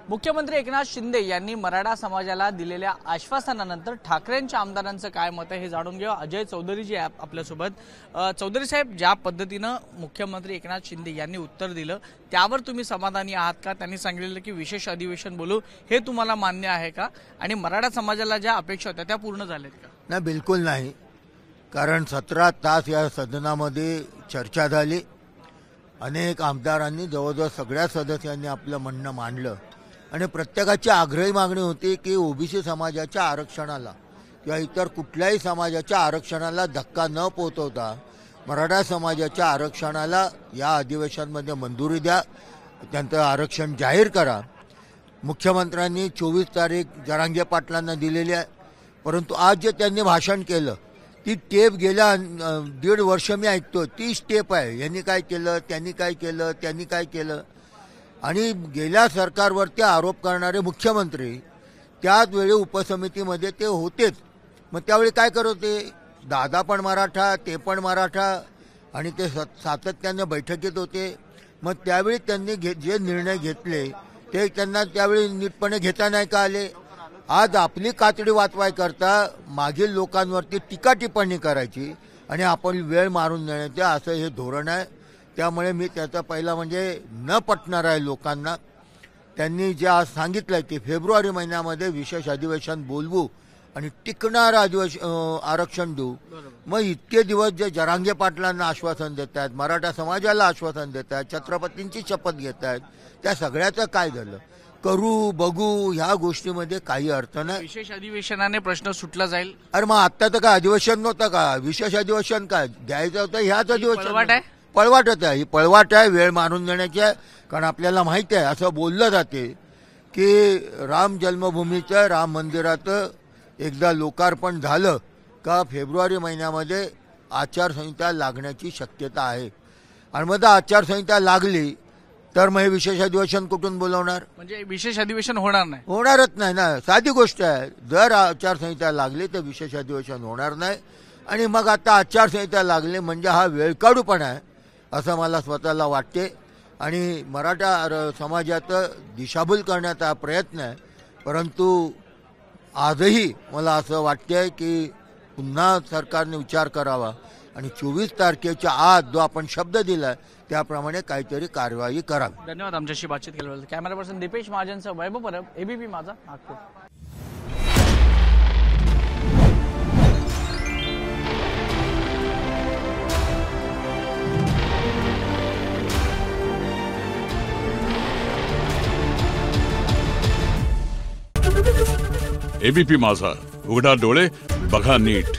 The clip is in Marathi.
मुख्यमंत्री एकनाथ शिंदे यांनी मराठा समाजाला दिलेल्या आश्वासनानंतर ठाकरेंच्या आमदारांचं काय मत आहे हे जाणून घेऊ। अजय चौधरी जी आहे आपल्यासोबत। चौधरी साहेब, ज्या पद्धतीनं मुख्यमंत्री एकनाथ शिंदे यांनी उत्तर दिलं त्यावर तुम्ही समाधानी आहात का? त्यांनी सांगितलं की विशेष अधिवेशन बोलू, हे तुम्हाला मान्य आहे का? आणि मराठा समाजाला ज्या अपेक्षा होत्या त्या पूर्ण झाल्यात का? नाही, बिलकुल नाही। कारण 17 तास या सदनामध्ये चर्चा झाली। अनेक आमदारांनी, जवळजवळ सगळ्या सदस्यांनी आपलं म्हणणं मांडलं आणि प्रत्येकाची आग्रही मागणी होती की ओबीसी समाजाच्या आरक्षणाला किंवा इतर कुठल्याही समाजाच्या आरक्षणाला धक्का न पोहोचवता मराठा समाजाच्या आरक्षणाला या अधिवेशनामध्ये मंजुरी द्या, त्यांचं आरक्षण जाहीर करा। मुख्यमंत्र्यांनी 24 तारीख जरांगे पाटलांना दिलेली आहे, परंतु आज जे त्यांनी भाषण केलं ती टेप गेल्या 1.5 वर्ष मी ऐकतो, तीच टेप आहे। यांनी काय केलं, त्यांनी काय केलं, त्यांनी काय केलं। आणि गेल्या सरकारवरती आरोप करणारे मुख्यमंत्री त्याच वेळी उपसमितीमध्ये ते होतेच। मग त्यावेळी काय करत होते? दादा पण मराठा, ते पण मराठा, आणि ते सातत्याने बैठकीत होते। मग त्यावेळी त्यांनी जे निर्णय घेतले ते त्यांना त्यावेळी नीटपणे घेता नाही का आले? आज आपली कातडी वाचवाय करता मागील लोकांवरती टीका टिप्पणी करायची आणि आपण वेळ मारून नेण्याचे असं हे धोरण आहे। त्यामुळे मी त्याचा पहिला म्हणजे न पटणार आहे लोकांना। त्यांनी जे आज सांगितलं की फेब्रुवारी महिन्यामध्ये विशेष अधिवेशन बोलवू आणि टिकणार आरक्षण देऊ, मग इतके दिवस जे जरांगे पाटलांना आश्वासन देत आहेत, मराठा समाजाला आश्वासन देत आहेत, छत्रपतींची शपथ घेत आहेत, त्या सगळ्याचं काय झालं? करू बघू ह्या गोष्टीमध्ये काही अर्थ नाही। विशेष अधिवेशनाने प्रश्न सुटला जाईल। अरे मग आता तर काय अधिवेशन नव्हतं का? विशेष अधिवेशन काय घ्यायचं होतं? ह्याच अधिवेशन पळवाटच आहे, ही पळवाट आहे, वेळ मारून देण्याची आहे। कारण आपल्याला माहिती आहे, असं बोललं जाते की राम जन्मभूमीचं, राम मंदिराचं एकदा लोकार्पण झालं का फेब्रुवारी महिन्यामध्ये आचारसंहिता लागण्याची शक्यता आहे। आणि मग आचारसंहिता लागली तर मग हे विशेष अधिवेशन कुठून बोलवणार? म्हणजे विशेष अधिवेशन होणार नाही? होणारच नाही ना, साधी गोष्ट आहे। जर आचारसंहिता लागली तर विशेष अधिवेशन होणार नाही। आणि मग आता आचारसंहिता लागली म्हणजे हा वेळकाढूपणा आहे असं मला स्वतःला वाटते। आणि मराठा समाजाचं दिशाभूल करण्याचा प्रयत्न आहे। परंतु आजही मला असं वाटतंय की पुन्हा सरकारने विचार करावा आणि 24 तारखेच्या आत जो आपण शब्द दिला त्याप्रमाणे काहीतरी कार्यवाही करावी। धन्यवाद आमच्याशी बातचीत केल्याबद्दल। कॅमेरा पर्सन दीपेश महाजनसह वैभव परब, एबीपी माझा, नागपूर। एबीपी माझा, उघडा डोळे बघा नीट।